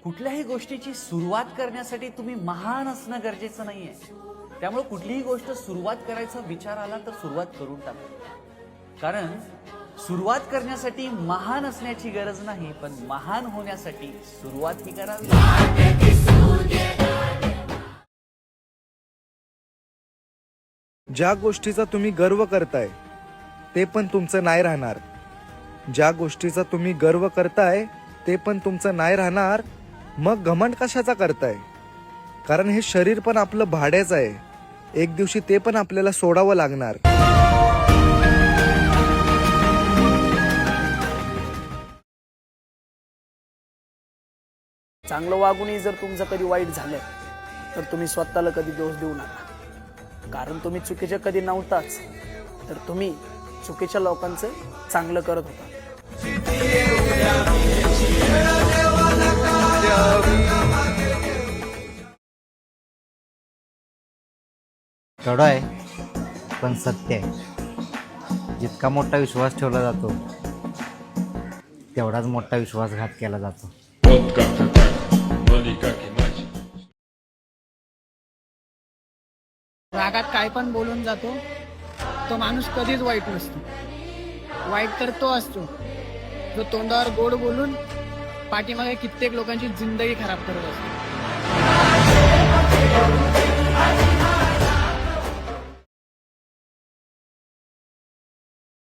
कुठल्याही गोष्टीची सुरुवात करण्यासाठी तुम्ही महान असणं गरजेचं नाहीये. त्यामुळे कुठलीही गोष्ट सुरुवात करायचा विचार आला तर सुरुवात करून टाका. कारण सुरुवात करण्यासाठी महान असण्याची गरज नाही, पण महान होण्यासाठी सुरुवात ही करावी. ज्या गोष्टीचा तुम्ही गर्व करताय ते पण तुमचं नाही राहणार. ज्या गोष्टीचा तुम्ही गर्व करताय ते पण तुमचं नाही राहणार. मग घमंड कशाचा करताय? कारण हे शरीर पण आपलं भाड्याचं आहे. एक दिवशी ते पण आपल्याला सोडावं लागणार. चांगलं वागूनही जर तुमचं कधी वाईट झालं तर तुम्ही स्वतःला कधी दोष देऊ नका. कारण तुम्ही चुकीचे कधी नव्हताच, तर तुम्ही चुकीच्या लोकांचं चांगलं करत होता. कडू आहे पण सत्य आहे. जितका मोठा विश्वास ठेवला जातो तेवढाच मोठा विश्वासघात केला जातो. रागात काय पण बोलून जातो तो माणूस कधीच वाईट नसतो. वाईट तर तो असतो जो तोंडावर गोड बोलून पाठीमागे कित्येक लोकांची जिंदगी खराब करत असतो.